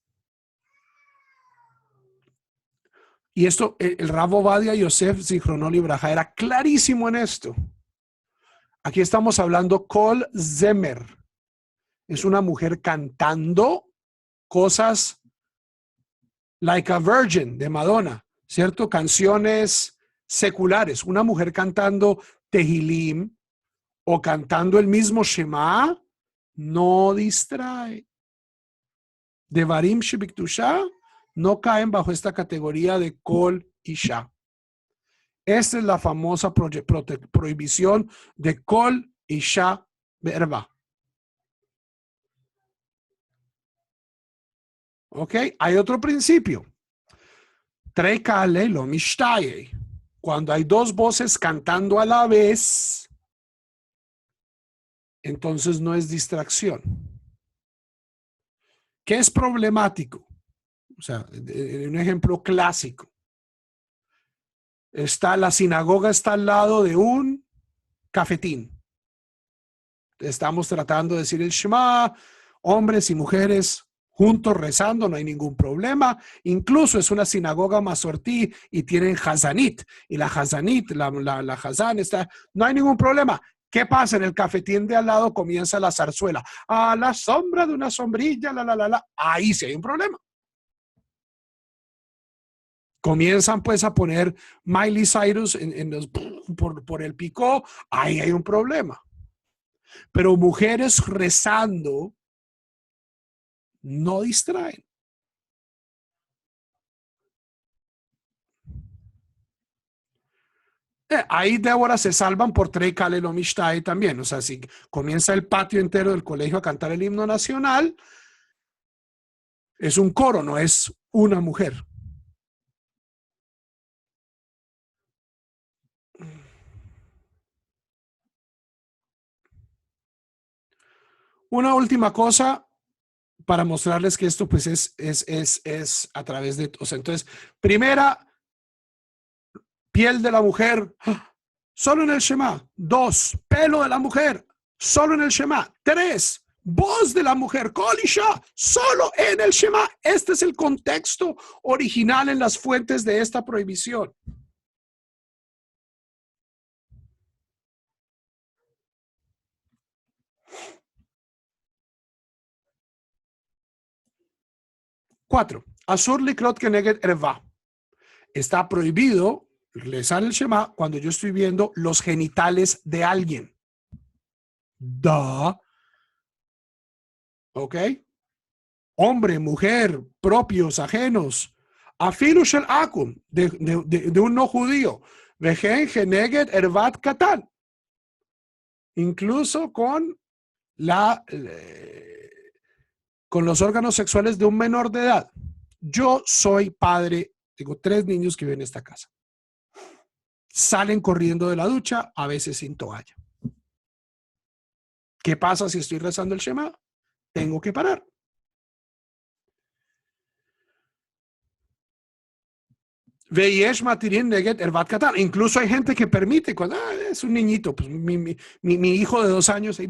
A: el Rav Ovadia Yosef Zichrono Libraja era clarísimo en esto. Aquí estamos hablando Kol Zemer. Es una mujer cantando cosas like a virgin de Madonna, ¿cierto? Canciones seculares. Una mujer cantando Tehilim o cantando el mismo Shema no distrae. Devarim Shebiktusha no caen bajo esta categoría de Kol Isha. Esta es la famosa prohibición de Kol Isha Be'erva. ¿Ok? Hay otro principio. Treikale lo mishtaye. Cuando hay dos voces cantando a la vez, entonces no es distracción. ¿Qué es problemático? O sea, un ejemplo clásico. La sinagoga está al lado de un cafetín. Estamos tratando de decir el Shema, hombres y mujeres juntos rezando, no hay ningún problema. Incluso es una sinagoga masortí y tienen Hazanit. Y la Hazanit, la Hazan está, no hay ningún problema. ¿Qué pasa? En el cafetín de al lado comienza la zarzuela. A la sombra de una sombrilla, la. Ahí sí hay un problema. Comienzan pues a poner Miley Cyrus por el picó. Ahí hay un problema. Pero mujeres rezando no distraen. Ahí Débora se salvan por Trei Kalelo Mishtai también. O sea, si comienza el patio entero del colegio a cantar el himno nacional, es un coro, no es una mujer. Una última cosa para mostrarles que esto pues es a través de, o sea, entonces, primera, piel de la mujer, solo en el Shema. 2, pelo de la mujer, solo en el Shema. 3, voz de la mujer, Kol Isha, solo en el Shema. Este es el contexto original en las fuentes de esta prohibición. Cuatro, Asur likrot keneged erva. Está prohibido rezar el Shema cuando yo estoy viendo los genitales de alguien. ¿Ok? Hombre, mujer, propios, ajenos. Afilu shel akum, de un no judío. Vejen geneged ervat katan. Incluso con con los órganos sexuales de un menor de edad. Yo soy padre, tengo 3 niños que viven en esta casa. Salen corriendo de la ducha, a veces sin toalla. ¿Qué pasa si estoy rezando el Shema? Tengo que parar. Incluso hay gente que permite, cuando es un niñito, pues mi hijo de 2 años.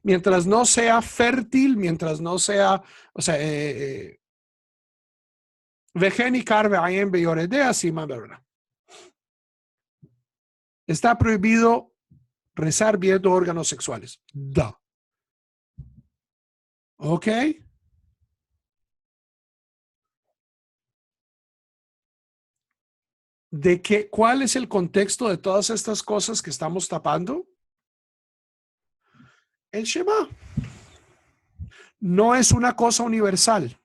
A: Mientras no sea fértil, mientras no sea, o sea, está prohibido rezar viendo órganos sexuales. ¿Ok? ¿Cuál es el contexto de todas estas cosas que estamos tapando? El Shema. No es una cosa universal.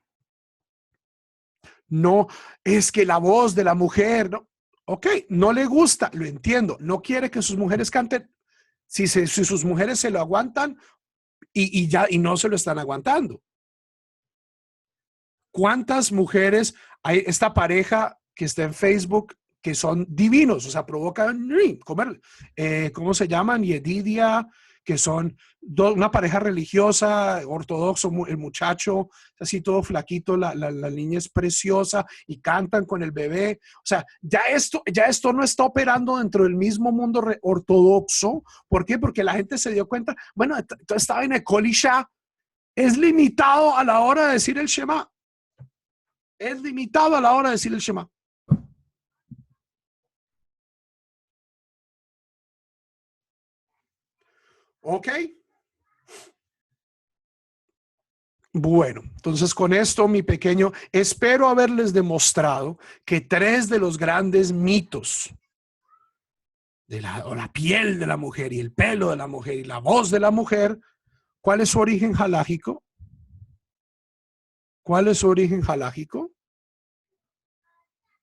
A: No es que la voz de la mujer, no. Ok, no le gusta, lo entiendo. No quiere que sus mujeres canten. Si sus mujeres se lo aguantan y no se lo están aguantando. ¿Cuántas mujeres hay esta pareja que está en Facebook que son divinos? O sea, provocan comer. ¿Cómo se llaman? Yedidia, que son una pareja religiosa, ortodoxo, el muchacho así todo flaquito, la niña es preciosa y cantan con el bebé. O sea, ya esto no está operando dentro del mismo mundo ortodoxo. ¿Por qué? Porque la gente se dio cuenta, bueno, estaba en Ekolisha, es limitado a la hora de decir el Shema. Es limitado a la hora de decir el Shema. ¿Ok? Bueno, entonces con esto, mi pequeño, espero haberles demostrado que tres de los grandes mitos de la piel de la mujer y el pelo de la mujer y la voz de la mujer, ¿cuál es su origen halágico? ¿Cuál es su origen halágico?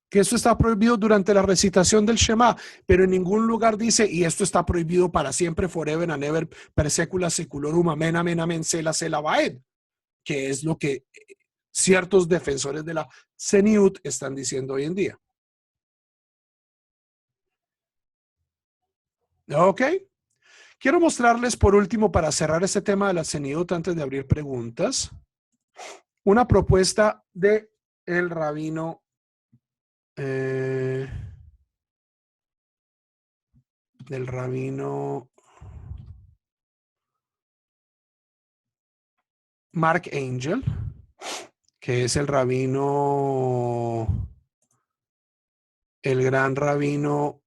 A: Que esto está prohibido durante la recitación del Shema, pero en ningún lugar dice, y esto está prohibido para siempre, forever and ever, per secula seculorum, amén, amén, amén, sela, sela, vaed, que es lo que ciertos defensores de la Seniut están diciendo hoy en día. ¿Ok? Quiero mostrarles por último, para cerrar este tema de la Seniut, antes de abrir preguntas, una propuesta de el rabino del rabino Mark Angel, que es el gran rabino,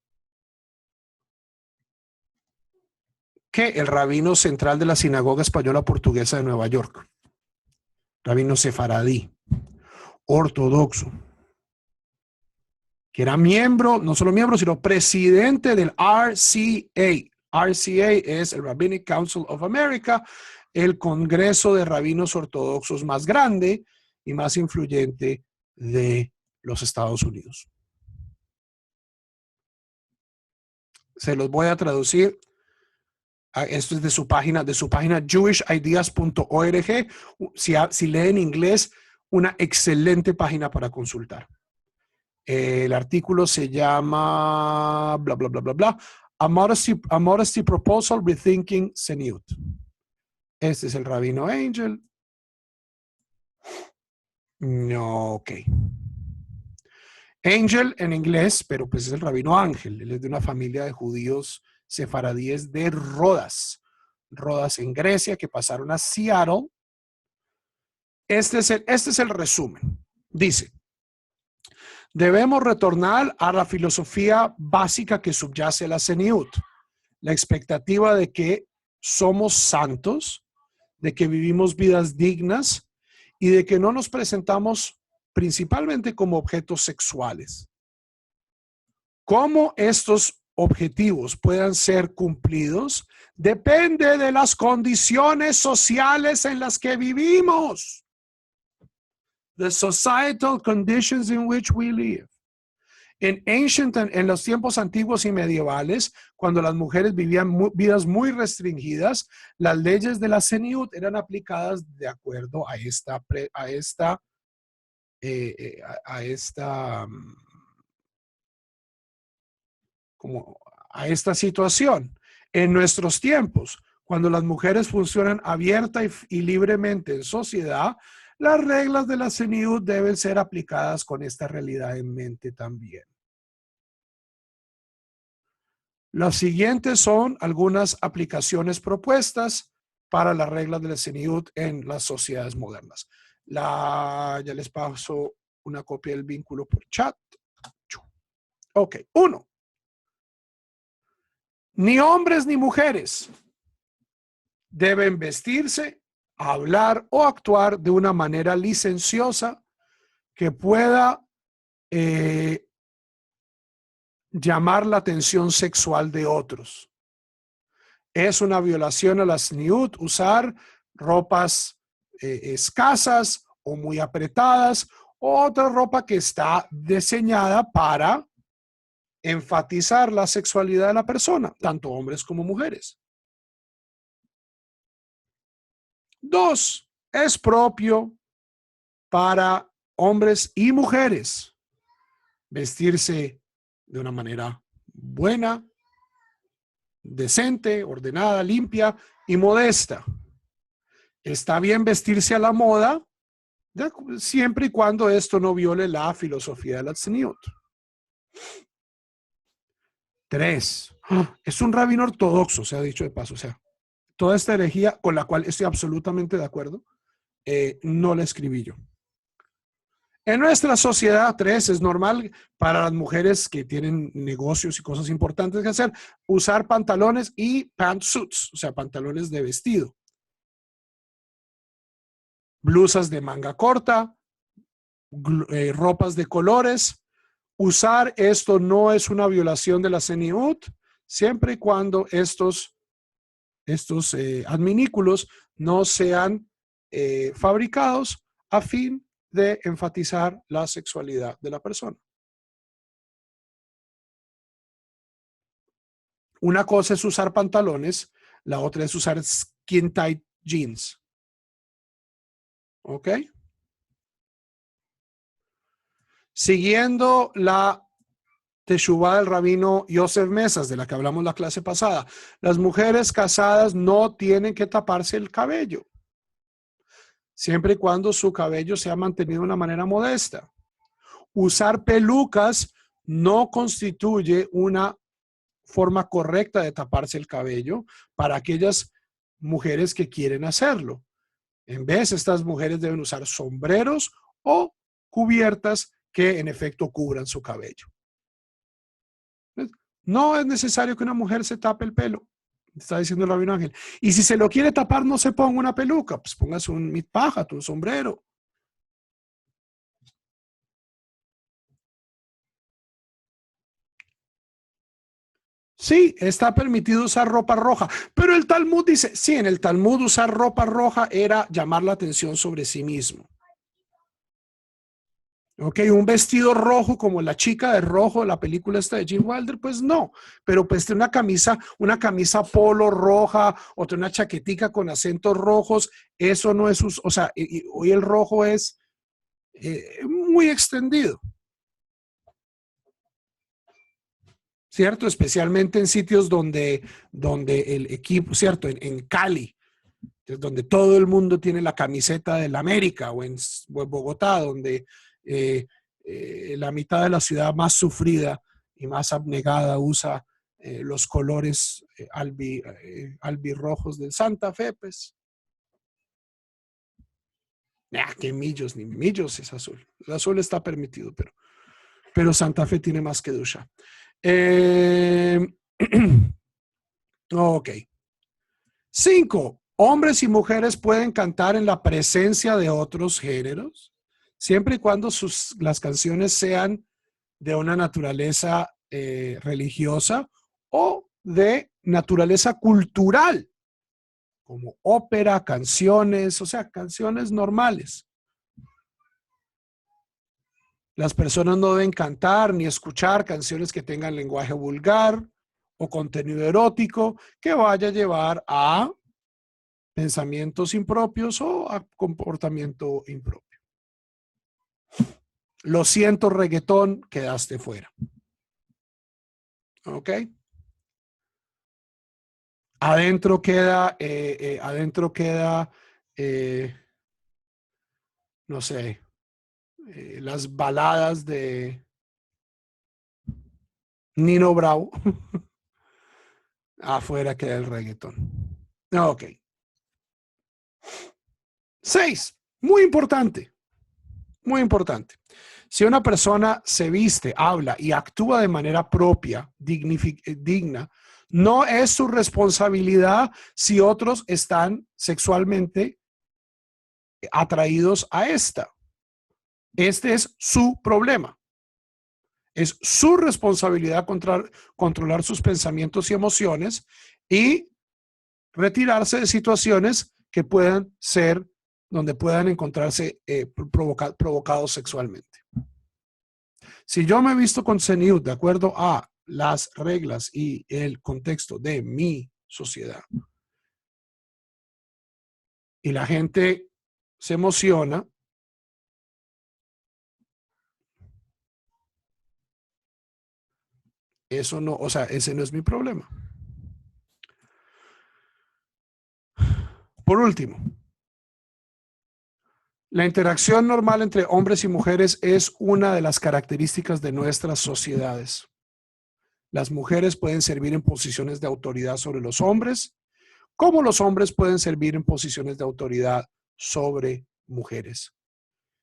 A: el rabino central de la Sinagoga Española Portuguesa de Nueva York, rabino sefaradí, ortodoxo, que era miembro, no solo miembro, sino presidente del RCA. RCA es el Rabbinic Council of America, el Congreso de Rabinos Ortodoxos más grande y más influyente de los Estados Unidos. Se los voy a traducir. Esto es de su página jewishideas.org. Si leen inglés, una excelente página para consultar. El artículo se llama bla, bla, bla, bla, bla. A modesty Proposal Rethinking Seniut. Este es el rabino Angel. No, ok. Angel en inglés, pero pues es el rabino Ángel. Él es de una familia de judíos sefaradíes de Rodas. Rodas en Grecia, que pasaron a Seattle. Este es el resumen. Dice, debemos retornar a la filosofía básica que subyace la Seniut. La expectativa de que somos santos, de que vivimos vidas dignas y de que no nos presentamos principalmente como objetos sexuales. Cómo estos objetivos puedan ser cumplidos depende de las condiciones sociales en las que vivimos. The societal conditions in which we live. En los tiempos antiguos y medievales, cuando las mujeres vivían vidas muy restringidas, las leyes de la Seniut eran aplicadas de acuerdo a esta situación. En nuestros tiempos, cuando las mujeres funcionan abierta y libremente en sociedad, las reglas de la Seniut deben ser aplicadas con esta realidad en mente también. Las siguientes son algunas aplicaciones propuestas para las reglas de la Seniut en las sociedades modernas. Ya les paso una copia del vínculo por chat. Ok, 1. Ni hombres ni mujeres deben vestirse hablar o actuar de una manera licenciosa que pueda llamar la atención sexual de otros. Es una violación a la tzniut usar ropas escasas o muy apretadas, o otra ropa que está diseñada para enfatizar la sexualidad de la persona, tanto hombres como mujeres. 2, es propio para hombres y mujeres vestirse de una manera buena, decente, ordenada, limpia y modesta. Está bien vestirse a la moda, siempre y cuando esto no viole la filosofía de la tzniut. 3, es un rabino ortodoxo, se ha dicho de paso, o sea, toda esta herejía con la cual estoy absolutamente de acuerdo, no la escribí yo. En nuestra sociedad, 3, es normal para las mujeres que tienen negocios y cosas importantes que hacer, usar pantalones y pantsuits, o sea, pantalones de vestido. Blusas de manga corta, ropas de colores. Usar esto no es una violación de la tzniut, siempre y cuando estos adminículos no sean fabricados a fin de enfatizar la sexualidad de la persona. Una cosa es usar pantalones, la otra es usar skin tight jeans. ¿Ok? Siguiendo la teshuvá del rabino Yosef Mesas, de la que hablamos la clase pasada, las mujeres casadas no tienen que taparse el cabello, siempre y cuando su cabello sea mantenido de una manera modesta. Usar pelucas no constituye una forma correcta de taparse el cabello para aquellas mujeres que quieren hacerlo. En vez, estas mujeres deben usar sombreros o cubiertas que en efecto cubran su cabello. No es necesario que una mujer se tape el pelo, está diciendo el rabino Ángel. Y si se lo quiere tapar, no se ponga una peluca, pues póngase un mitpajat, un sombrero. Sí, está permitido usar ropa roja, pero el Talmud dice, sí, en el Talmud usar ropa roja era llamar la atención sobre sí mismo. Ok, un vestido rojo como la chica de rojo, la película esta de Jim Wilder, pues no, pero pues una camisa polo roja, otra una chaquetica con acentos rojos, eso no es, o sea, hoy el rojo es muy extendido, ¿cierto? Especialmente en sitios donde el equipo, ¿cierto? En Cali, donde todo el mundo tiene la camiseta del América, o en Bogotá, donde la mitad de la ciudad más sufrida y más abnegada usa los colores albirrojos del Santa Fe, pues. Que Millos, ni Millos es azul. El azul está permitido, pero Santa Fe tiene más que Dusha. Ok. 5. Hombres y mujeres pueden cantar en la presencia de otros géneros, siempre y cuando las canciones sean de una naturaleza religiosa o de naturaleza cultural, como ópera, canciones, o sea, canciones normales. Las personas no deben cantar ni escuchar canciones que tengan lenguaje vulgar o contenido erótico que vaya a llevar a pensamientos impropios o a comportamiento impropio. Lo siento, reggaetón, quedaste fuera. ¿Ok? Adentro queda, no sé, las baladas de Nino Bravo. Afuera queda el reggaetón. Ok. 6. Muy importante. Muy importante. Si una persona se viste, habla y actúa de manera propia, digna, no es su responsabilidad si otros están sexualmente atraídos a esta. Este es su problema. Es su responsabilidad controlar sus pensamientos y emociones y retirarse de situaciones que puedan ser, donde puedan encontrarse provocados sexualmente. Si yo me he visto con Zeniut de acuerdo a las reglas y el contexto de mi sociedad y la gente se emociona, eso no, o sea, ese no es mi problema. Por último, la interacción normal entre hombres y mujeres es una de las características de nuestras sociedades. Las mujeres pueden servir en posiciones de autoridad sobre los hombres, como los hombres pueden servir en posiciones de autoridad sobre mujeres.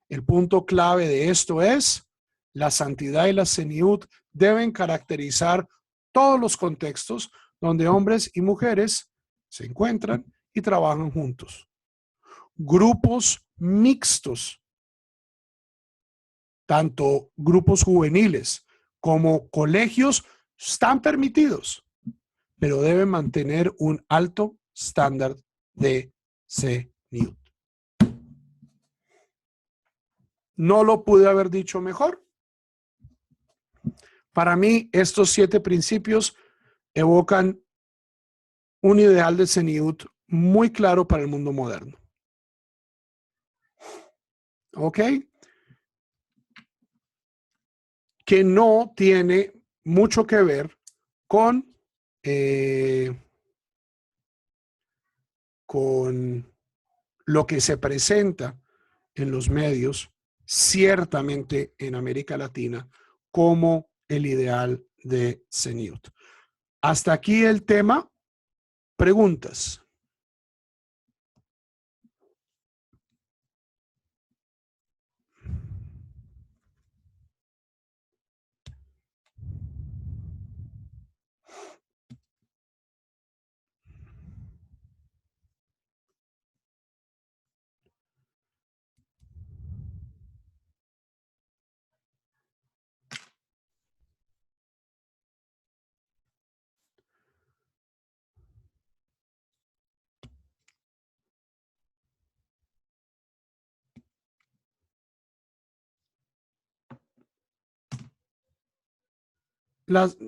A: El punto clave de esto es la santidad y la Zeniut deben caracterizar todos los contextos donde hombres y mujeres se encuentran y trabajan juntos. Grupos mixtos, tanto grupos juveniles como colegios, están permitidos, pero deben mantener un alto estándar de Zeniut. No lo pude haber dicho mejor. Para mí, estos 7 principios evocan un ideal de Zeniut muy claro para el mundo moderno. ¿Ok? Que no tiene mucho que ver con lo que se presenta en los medios, ciertamente en América Latina, como el ideal de Zeniut. Hasta aquí el tema. Preguntas.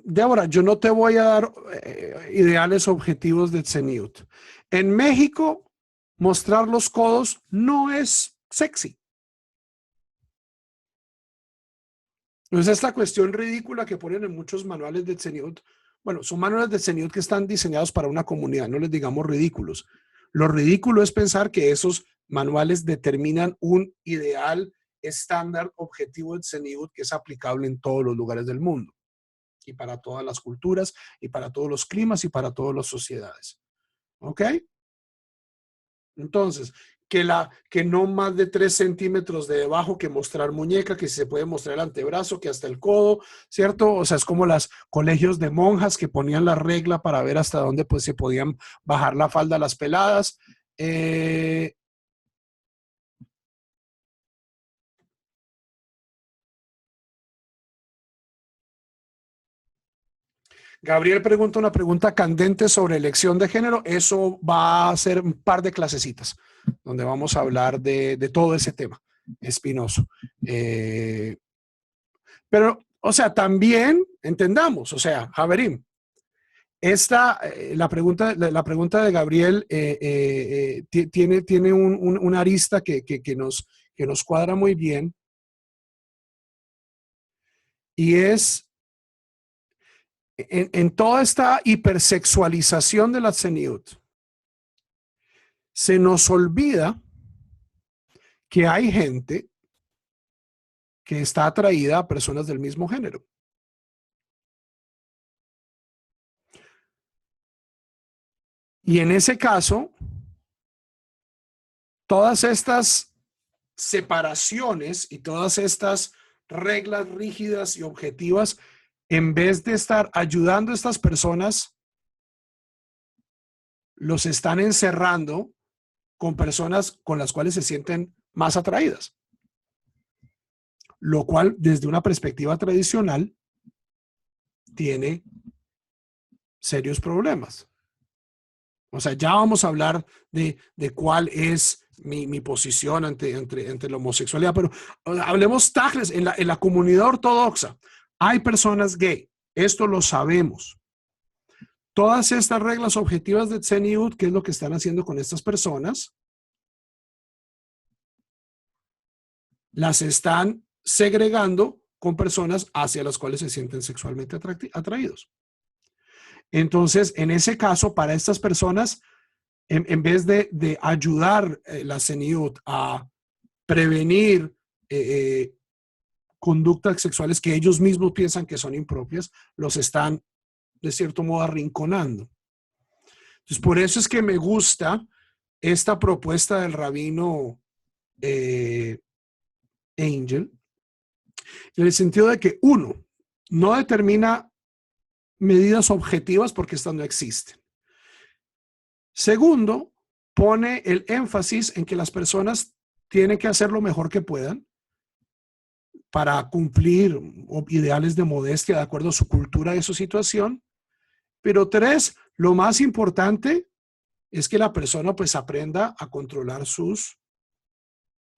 A: Débora, yo no te voy a dar ideales objetivos de Zeniut. En México, mostrar los codos no es sexy. Entonces, esta cuestión ridícula que ponen en muchos manuales de Zeniut, bueno, son manuales de Zeniut que están diseñados para una comunidad, no les digamos ridículos. Lo ridículo es pensar que esos manuales determinan un ideal estándar objetivo de Zeniut que es aplicable en todos los lugares del mundo y para todas las culturas y para todos los climas y para todas las sociedades. ¿Ok? Entonces, que no más de 3 centímetros de debajo, que mostrar muñeca, que se puede mostrar el antebrazo, que hasta el codo, ¿cierto? O sea, es como los colegios de monjas que ponían la regla para ver hasta dónde pues se podían bajar la falda a las peladas. Gabriel pregunta una pregunta candente sobre elección de género. Eso va a ser un par de clasecitas donde vamos a hablar de todo ese tema espinoso. Pero, o sea, también entendamos, o sea, Javerín, la pregunta de Gabriel tiene una arista que nos cuadra muy bien y es en toda esta hipersexualización de la Zeniut, se nos olvida que hay gente que está atraída a personas del mismo género. Y en ese caso, todas estas separaciones y todas estas reglas rígidas y objetivas, en vez de estar ayudando a estas personas, los están encerrando con personas con las cuales se sienten más atraídas. Lo cual, desde una perspectiva tradicional, tiene serios problemas. O sea, ya vamos a hablar de cuál es mi posición ante la homosexualidad, pero hablemos tajles, en la comunidad ortodoxa hay personas gay, esto lo sabemos. Todas estas reglas objetivas de Tzeniut, ¿qué es lo que están haciendo con estas personas? Las están segregando con personas hacia las cuales se sienten sexualmente atraídos. Entonces, en ese caso, para estas personas, en vez de ayudar la Tzeniut a prevenir conductas sexuales que ellos mismos piensan que son impropias, los están, de cierto modo, arrinconando. Entonces, por eso es que me gusta esta propuesta del rabino Angel, en el sentido de que, uno, no determina medidas objetivas porque estas no existen. Segundo, pone el énfasis en que las personas tienen que hacer lo mejor que puedan para cumplir ideales de modestia de acuerdo a su cultura y su situación. Pero tres, lo más importante es que la persona pues aprenda a controlar sus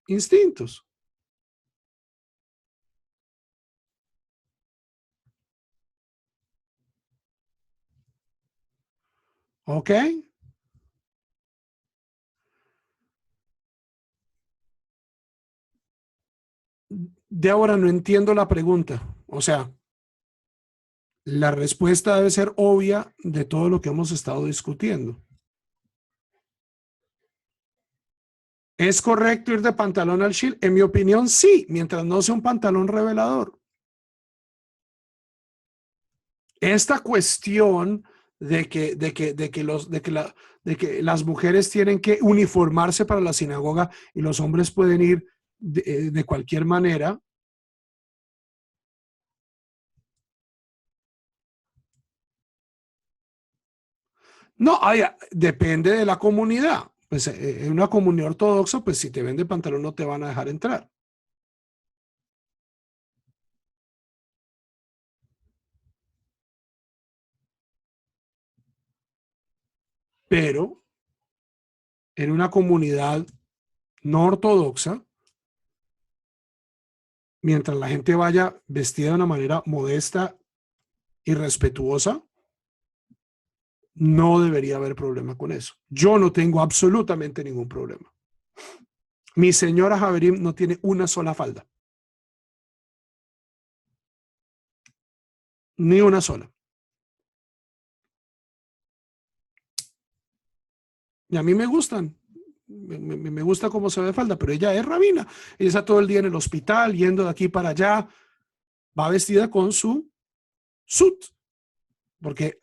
A: instintos. ¿Ok? De ahora no entiendo la pregunta. O sea, la respuesta debe ser obvia de todo lo que hemos estado discutiendo. ¿Es correcto ir de pantalón al shield? En mi opinión, sí, mientras no sea un pantalón revelador. Esta cuestión de que las mujeres tienen que uniformarse para la sinagoga y los hombres pueden ir de cualquier manera. No, depende de la comunidad. Pues en una comunidad ortodoxa, pues si te vende pantalón no te van a dejar entrar. Pero en una comunidad no ortodoxa, mientras la gente vaya vestida de una manera modesta y respetuosa, no debería haber problema con eso. Yo no tengo absolutamente ningún problema. Mi señora Javerim no tiene una sola falda. Ni una sola. Y a mí me gustan. Me gusta cómo se ve falda, pero ella es rabina. Ella está todo el día en el hospital, yendo de aquí para allá. Va vestida con su suit. Porque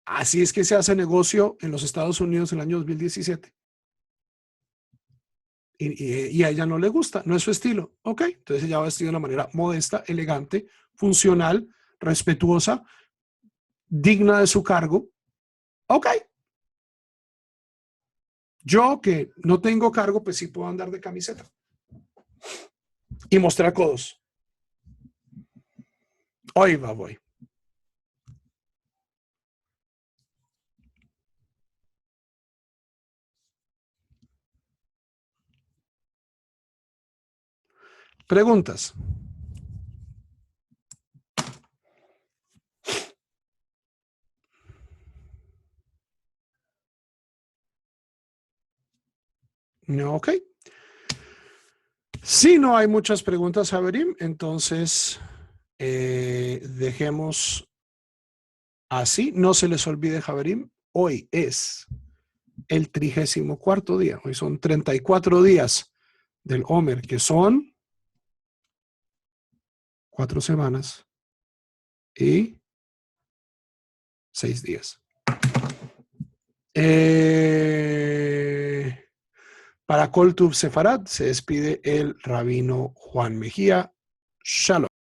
A: así es que se hace negocio en los Estados Unidos en el año 2017. Y a ella no le gusta, no es su estilo. Ok, entonces ella va vestida de una manera modesta, elegante, funcional, respetuosa, digna de su cargo. Ok. Yo que no tengo cargo, pues sí puedo andar de camiseta y mostrar codos. Hoy voy. Preguntas. No, ok. Si no hay muchas preguntas, Javerim, entonces dejemos así. No se les olvide, Javerim, hoy es el 34º día. Hoy son 34 días del Omer, que son 4 semanas y 6 días. Para Kol Tuv Sefarad se despide el rabino Juan Mejía. Shalom.